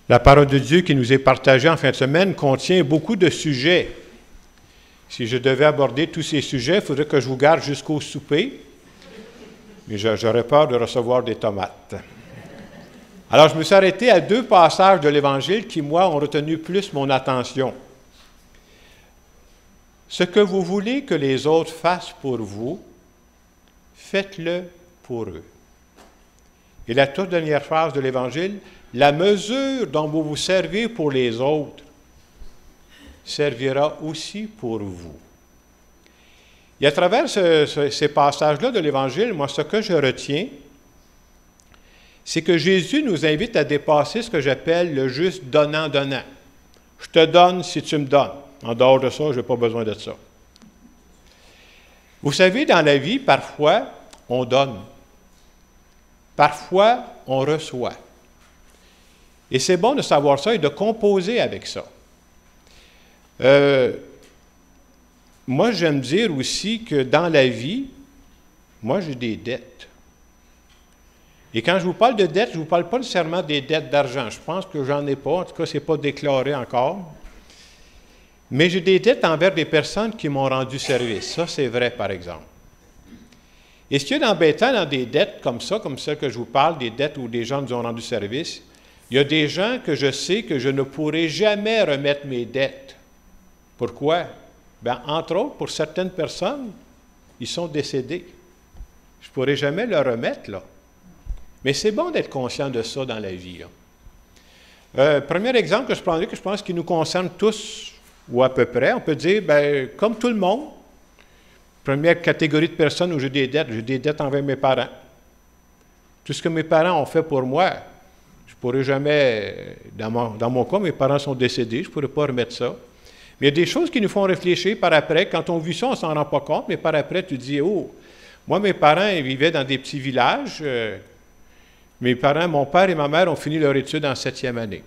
La parole de Dieu qui nous est partagée en fin de semaine contient beaucoup de sujets. Si je devais aborder tous ces sujets, il faudrait que je vous garde jusqu'au souper, mais j'aurais peur de recevoir des tomates. Alors, je me suis arrêté à 2 passages de l'Évangile qui, moi, ont retenu plus mon attention. Ce que vous voulez que les autres fassent pour vous, faites-le pour eux. Et la toute dernière phrase de l'Évangile, la mesure dont vous vous servez pour les autres servira aussi pour vous. Et à travers ces passages-là de l'Évangile, moi, ce que je retiens, c'est que Jésus nous invite à dépasser ce que j'appelle le juste donnant-donnant. Je te donne si tu me donnes. En dehors de ça, je n'ai pas besoin de ça. Vous savez, dans la vie, parfois, on donne. Parfois, on reçoit. Et c'est bon de savoir ça et de composer avec ça. Moi, j'aime dire aussi que dans la vie, moi, j'ai des dettes. Et quand je vous parle de dettes, je ne vous parle pas nécessairement des dettes d'argent. Je pense que j'en ai pas. En tout cas, ce n'est pas déclaré encore. Mais j'ai des dettes envers des personnes qui m'ont rendu service. Ça, c'est vrai, par exemple. Et ce qu'il y a d'embêtant dans des dettes comme ça, comme celles que je vous parle, des dettes où des gens nous ont rendu service, il y a des gens que je sais que je ne pourrai jamais remettre mes dettes. Pourquoi? Bien, entre autres, pour certaines personnes, ils sont décédés. Je ne pourrai jamais le remettre, là. Mais c'est bon d'être conscient de ça dans la vie, là. Premier exemple que je prendrai, que je pense qui nous concerne tous, ou à peu près, on peut dire, bien, comme tout le monde, première catégorie de personnes où j'ai des dettes envers mes parents. Tout ce que mes parents ont fait pour moi, je ne pourrai jamais, dans mon cas, mes parents sont décédés, je ne pourrai pas remettre ça. Mais il y a des choses qui nous font réfléchir par après. Quand on vit ça, on ne s'en rend pas compte, mais par après, tu dis, oh, moi, mes parents, ils vivaient dans des petits villages. Mes parents, mon père et ma mère ont fini leur étude en 7e année.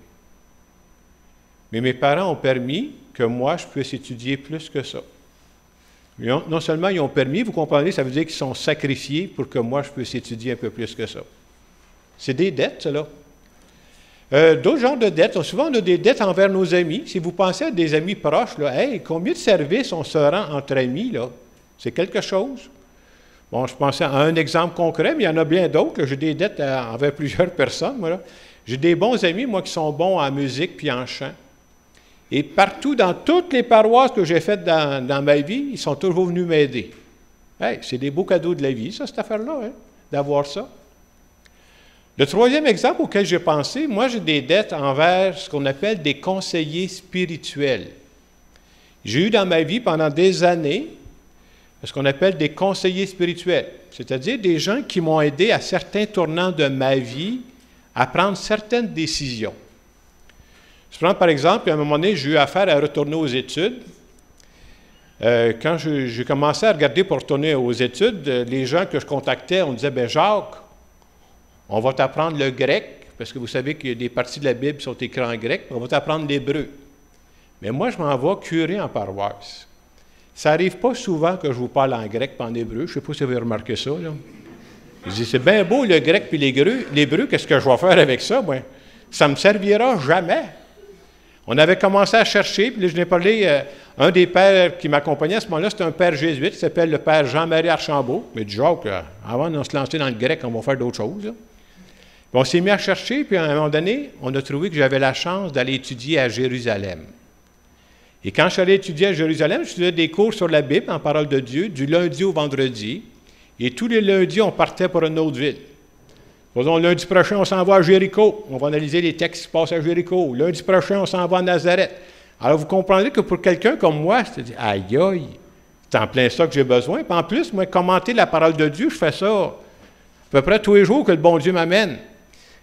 Mais mes parents ont permis que moi, je puisse étudier plus que ça. Non seulement ils ont permis, vous comprenez, ça veut dire qu'ils sont sacrifiés pour que moi, je puisse étudier un peu plus que ça. C'est des dettes, cela. D'autres genres de dettes, souvent on a des dettes envers nos amis. Si vous pensez à des amis proches, là, hey, combien de services on se rend entre amis, là? C'est quelque chose. Bon, je pensais à un exemple concret, mais il y en a bien d'autres. J'ai des dettes envers plusieurs personnes, moi, là. J'ai des bons amis, moi, qui sont bons en musique puis en chant. Et partout, dans toutes les paroisses que j'ai faites dans ma vie, ils sont toujours venus m'aider. Hey, c'est des beaux cadeaux de la vie, ça, cette affaire-là, hein, d'avoir ça. Le troisième exemple auquel j'ai pensé, moi, j'ai des dettes envers ce qu'on appelle des conseillers spirituels. J'ai eu dans ma vie pendant des années ce qu'on appelle des conseillers spirituels, c'est-à-dire des gens qui m'ont aidé à certains tournants de ma vie à prendre certaines décisions. Je prends par exemple, à un moment donné, j'ai eu affaire à retourner aux études. Quand j'ai commencé à regarder pour retourner aux études, les gens que je contactais, on disait, « Bien, Jacques, on va t'apprendre le grec, parce que vous savez qu'il y a des parties de la Bible qui sont écrites en grec, on va t'apprendre l'hébreu. » Mais moi, je m'en vais curé en paroisse. Ça n'arrive pas souvent que je vous parle en grec et en hébreu. Je ne sais pas si vous avez remarqué ça, là. Je dis, c'est bien beau le grec puis l'hébreu, qu'est-ce que je vais faire avec ça, moi? Ça ne me servira jamais. On avait commencé à chercher, puis là, je n'ai parlé, un des pères qui m'accompagnait à ce moment-là, c'était un père jésuite, qui s'appelle le père Jean-Marie Archambault. Mais du genre, avant de se lancer dans le grec, on va faire d'autres choses, là. Puis on s'est mis à chercher, puis à un moment donné, on a trouvé que j'avais la chance d'aller étudier à Jérusalem. Et quand je suis allé étudier à Jérusalem, je faisais des cours sur la Bible, en parole de Dieu, du lundi au vendredi. Et tous les lundis, on partait pour une autre ville. Faisons, lundi prochain, on s'en va à Jéricho. On va analyser les textes qui se passent à Jéricho. Lundi prochain, on s'en va à Nazareth. Alors, vous comprendrez que pour quelqu'un comme moi, c'est aïe, aïe, c'est en plein ça que j'ai besoin. Puis en plus, moi, commenter la parole de Dieu, je fais ça à peu près tous les jours que le bon Dieu m'amène.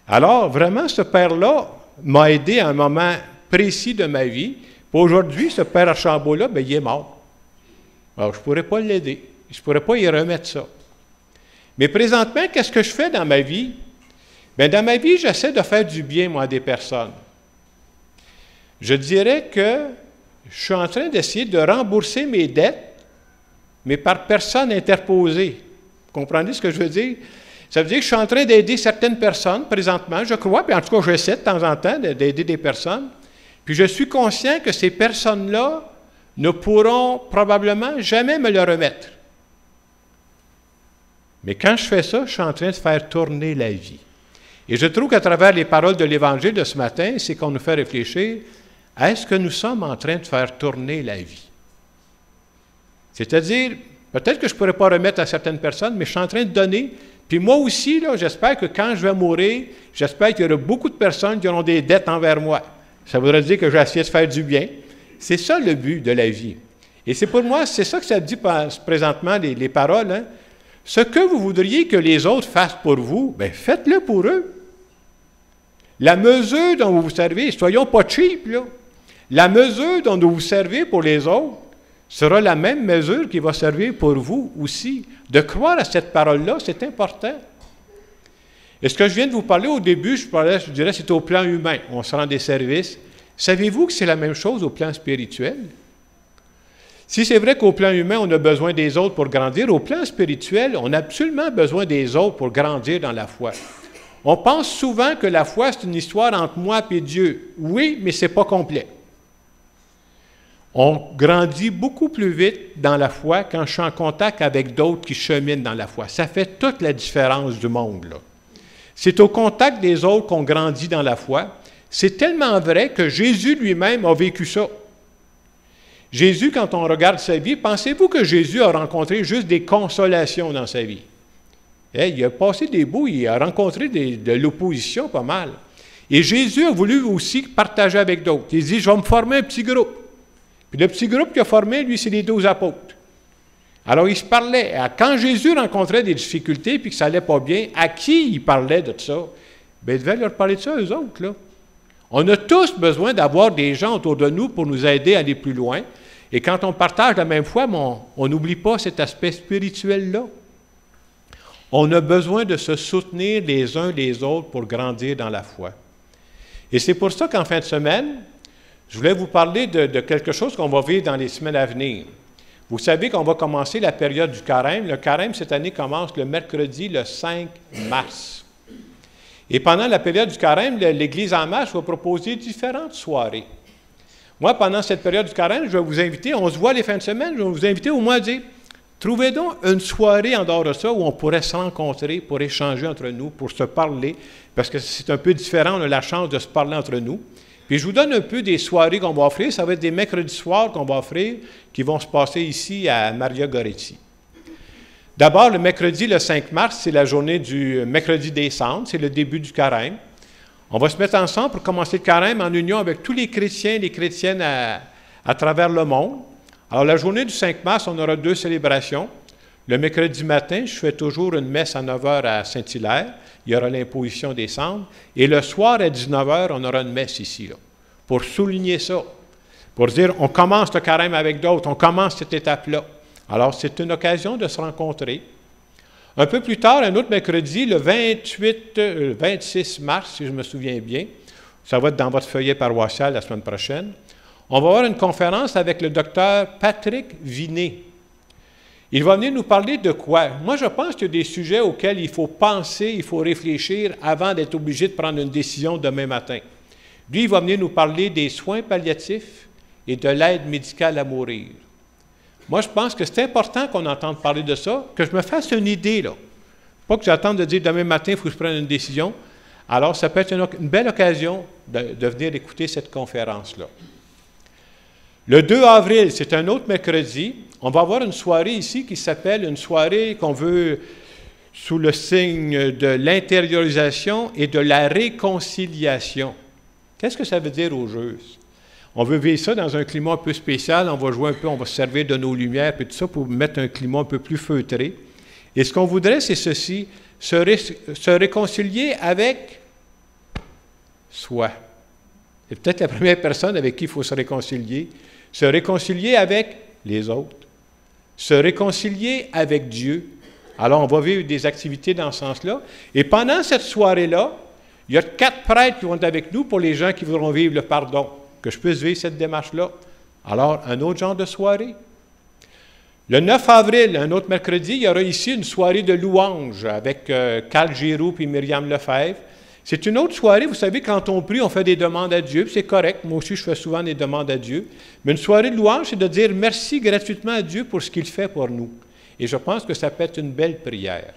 Alors, vraiment, ce père-là m'a aidé à un moment précis de ma vie. Puis aujourd'hui, ce père Archambault-là, bien, il est mort. Alors, je ne pourrais pas l'aider. Je ne pourrais pas y remettre ça. Mais présentement, qu'est-ce que je fais dans ma vie? Bien, dans ma vie, j'essaie de faire du bien, moi, à des personnes. Je dirais que je suis en train d'essayer de rembourser mes dettes, mais par personne interposée. Vous comprenez ce que je veux dire? Ça veut dire que je suis en train d'aider certaines personnes présentement, je crois, puis en tout cas, j'essaie de temps en temps d'aider des personnes. Puis je suis conscient que ces personnes-là ne pourront probablement jamais me le remettre. Mais quand je fais ça, je suis en train de faire tourner la vie. Et je trouve qu'à travers les paroles de l'Évangile de ce matin, c'est qu'on nous fait réfléchir, est-ce que nous sommes en train de faire tourner la vie? C'est-à-dire, peut-être que je ne pourrais pas remettre à certaines personnes, mais je suis en train de donner. Puis moi aussi, là, j'espère que quand je vais mourir, j'espère qu'il y aura beaucoup de personnes qui auront des dettes envers moi. Ça voudrait dire que j'ai essayé de faire du bien. C'est ça le but de la vie. Et c'est pour moi, c'est ça que ça dit présentement, les paroles. Hein? Ce que vous voudriez que les autres fassent pour vous, bien, faites-le pour eux. La mesure dont vous vous servez, soyons pas cheap, là. La mesure dont vous vous servez pour les autres sera la même mesure qui va servir pour vous aussi. De croire à cette parole-là, c'est important. Et ce que je viens de vous parler au début, je dirais, c'est au plan humain. On se rend des services. Savez-vous que c'est la même chose au plan spirituel? Si c'est vrai qu'au plan humain, on a besoin des autres pour grandir, au plan spirituel, on a absolument besoin des autres pour grandir dans la foi. On pense souvent que la foi, c'est une histoire entre moi et Dieu. Oui, mais ce n'est pas complet. On grandit beaucoup plus vite dans la foi quand je suis en contact avec d'autres qui cheminent dans la foi. Ça fait toute la différence du monde, là. C'est au contact des autres qu'on grandit dans la foi. C'est tellement vrai que Jésus lui-même a vécu ça. Jésus, quand on regarde sa vie, pensez-vous que Jésus a rencontré juste des consolations dans sa vie? Il a passé des bouts, il a rencontré de l'opposition pas mal. Et Jésus a voulu aussi partager avec d'autres. Il dit, je vais me former un petit groupe. Puis le petit groupe qu'il a formé, lui, c'est les 12 apôtres. Alors, il se parlait. Quand Jésus rencontrait des difficultés puis que ça n'allait pas bien, à qui il parlait de ça? Bien, il devait leur parler de ça, eux autres, là. On a tous besoin d'avoir des gens autour de nous pour nous aider à aller plus loin. Et quand on partage la même foi, on n'oublie pas cet aspect spirituel-là. On a besoin de se soutenir les uns les autres pour grandir dans la foi. Et c'est pour ça qu'en fin de semaine, je voulais vous parler de quelque chose qu'on va vivre dans les semaines à venir. Vous savez qu'on va commencer la période du carême. Le carême, cette année, commence le mercredi, le 5 mars. Et pendant la période du carême, l'Église en marche va proposer différentes soirées. Moi, pendant cette période du carême, je vais vous inviter, on se voit les fins de semaine, je vais vous inviter au moins à dire, trouvez donc une soirée en dehors de ça où on pourrait se rencontrer pour échanger entre nous, pour se parler, parce que c'est un peu différent, on a la chance de se parler entre nous. Puis je vous donne un peu des soirées qu'on va offrir. Ça va être des mercredis soirs qu'on va offrir, qui vont se passer ici à Maria Goretti. D'abord, le mercredi, le 5 mars, c'est la journée du mercredi des Cendres, c'est le début du carême. On va se mettre ensemble pour commencer le carême en union avec tous les chrétiens et les chrétiennes à travers le monde. Alors, la journée du 5 mars, on aura 2 célébrations. Le mercredi matin, je fais toujours une messe à 9 h à Saint-Hilaire. Il y aura l'imposition des cendres. Et le soir, à 19 h, on aura une messe ici, là, pour souligner ça, pour dire, on commence le carême avec d'autres, on commence cette étape-là. Alors, c'est une occasion de se rencontrer. Un peu plus tard, un autre mercredi, le 26 mars, si je me souviens bien, ça va être dans votre feuillet paroissial la semaine prochaine, on va avoir une conférence avec le docteur Patrick Vinet. Il va venir nous parler de quoi? Moi, je pense qu'il y a des sujets auxquels il faut penser, il faut réfléchir avant d'être obligé de prendre une décision demain matin. Lui, il va venir nous parler des soins palliatifs et de l'aide médicale à mourir. Moi, je pense que c'est important qu'on entende parler de ça, que je me fasse une idée, là. Pas que j'attende de dire demain matin, il faut que je prenne une décision. Alors, ça peut être une belle occasion de venir écouter cette conférence-là. Le 2 avril, c'est un autre mercredi, on va avoir une soirée ici qui s'appelle une soirée qu'on veut sous le signe de l'intériorisation et de la réconciliation. Qu'est-ce que ça veut dire au juste? On veut vivre ça dans un climat un peu spécial, on va jouer un peu, on va se servir de nos lumières, puis tout ça pour mettre un climat un peu plus feutré. Et ce qu'on voudrait, c'est ceci, se réconcilier avec soi. C'est peut-être la première personne avec qui il faut se réconcilier. Se réconcilier avec les autres. Se réconcilier avec Dieu. Alors, on va vivre des activités dans ce sens-là. Et pendant cette soirée-là, il y a 4 prêtres qui vont être avec nous pour les gens qui voudront vivre le pardon. Que je puisse vivre cette démarche-là. Alors, un autre genre de soirée. Le 9 avril, un autre mercredi, il y aura ici une soirée de louanges avec Carl Giroux et Myriam Lefebvre. C'est une autre soirée, vous savez, quand on prie, on fait des demandes à Dieu, puis c'est correct, moi aussi je fais souvent des demandes à Dieu. Mais une soirée de louange, c'est de dire merci gratuitement à Dieu pour ce qu'il fait pour nous. Et je pense que ça peut être une belle prière.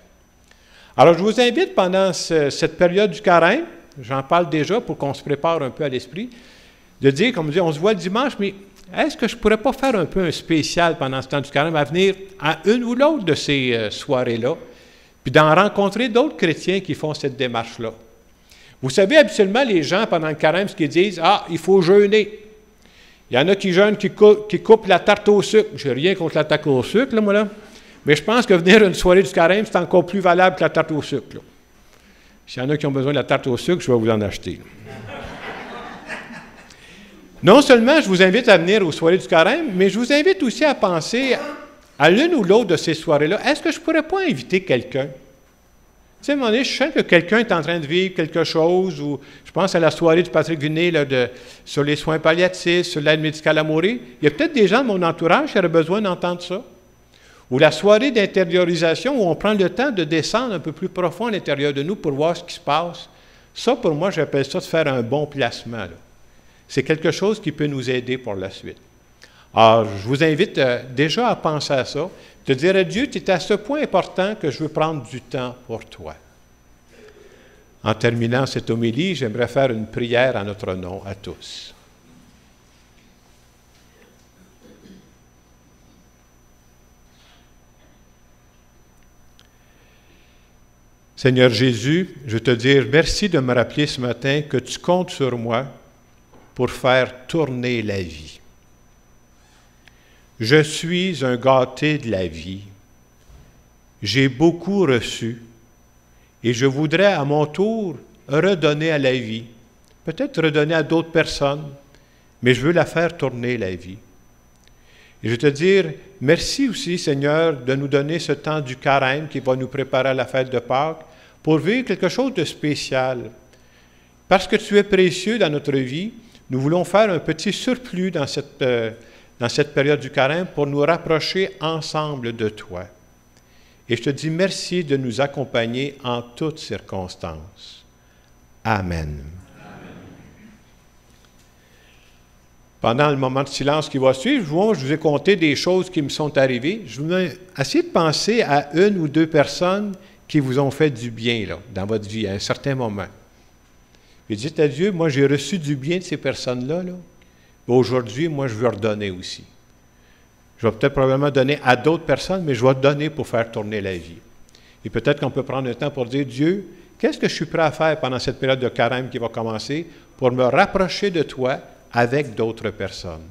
Alors je vous invite pendant cette période du carême, j'en parle déjà pour qu'on se prépare un peu à l'esprit, de dire, comme on dit, on se voit le dimanche, mais est-ce que je ne pourrais pas faire un peu un spécial pendant ce temps du carême, à venir à une ou l'autre de ces soirées-là, puis d'en rencontrer d'autres chrétiens qui font cette démarche-là. Vous savez, habituellement, les gens, pendant le carême, ce qu'ils disent, « Ah, il faut jeûner. » Il y en a qui jeûnent, qui coupent la tarte au sucre. Je n'ai rien contre la tarte au sucre, là, moi, là. Mais je pense que venir à une soirée du carême, c'est encore plus valable que la tarte au sucre, là. S'il y en a qui ont besoin de la tarte au sucre, je vais vous en acheter, là. Non seulement je vous invite à venir aux soirées du carême, mais je vous invite aussi à penser à l'une ou l'autre de ces soirées-là. Est-ce que je ne pourrais pas inviter quelqu'un? Tu sais, à un moment donné, je sens que quelqu'un est en train de vivre quelque chose, ou je pense à la soirée du Patrick Vinet là, sur les soins palliatifs, sur l'aide médicale à mourir. Il y a peut-être des gens de mon entourage qui auraient besoin d'entendre ça. Ou la soirée d'intériorisation où on prend le temps de descendre un peu plus profond à l'intérieur de nous pour voir ce qui se passe. Ça, pour moi, j'appelle ça de faire un bon placement, là. C'est quelque chose qui peut nous aider pour la suite. Alors, je vous invite déjà à penser à ça, de dire à Dieu, tu es à ce point important que je veux prendre du temps pour toi. En terminant cette homélie, j'aimerais faire une prière en notre nom à tous. Seigneur Jésus, je te dis merci de me rappeler ce matin que tu comptes sur moi pour faire tourner la vie. Je suis un gâté de la vie. J'ai beaucoup reçu et je voudrais à mon tour redonner à la vie, peut-être redonner à d'autres personnes, mais je veux la faire tourner la vie. Et je veux te dire merci aussi, Seigneur, de nous donner ce temps du carême qui va nous préparer à la fête de Pâques pour vivre quelque chose de spécial. Parce que tu es précieux dans notre vie, nous voulons faire un petit surplus dans cette période du carême pour nous rapprocher ensemble de toi. Et je te dis merci de nous accompagner en toutes circonstances. Amen. Pendant le moment de silence qui va suivre, je vous ai conté des choses qui me sont arrivées. Je vais essayer de penser à une ou deux personnes qui vous ont fait du bien là, dans votre vie à un certain moment. Et dites à Dieu, moi j'ai reçu du bien de ces personnes-là. Là. Aujourd'hui, moi je veux redonner aussi. Je vais peut-être probablement donner à d'autres personnes, mais je vais donner pour faire tourner la vie. Et peut-être qu'on peut prendre le temps pour dire, Dieu, qu'est-ce que je suis prêt à faire pendant cette période de carême qui va commencer pour me rapprocher de toi avec d'autres personnes?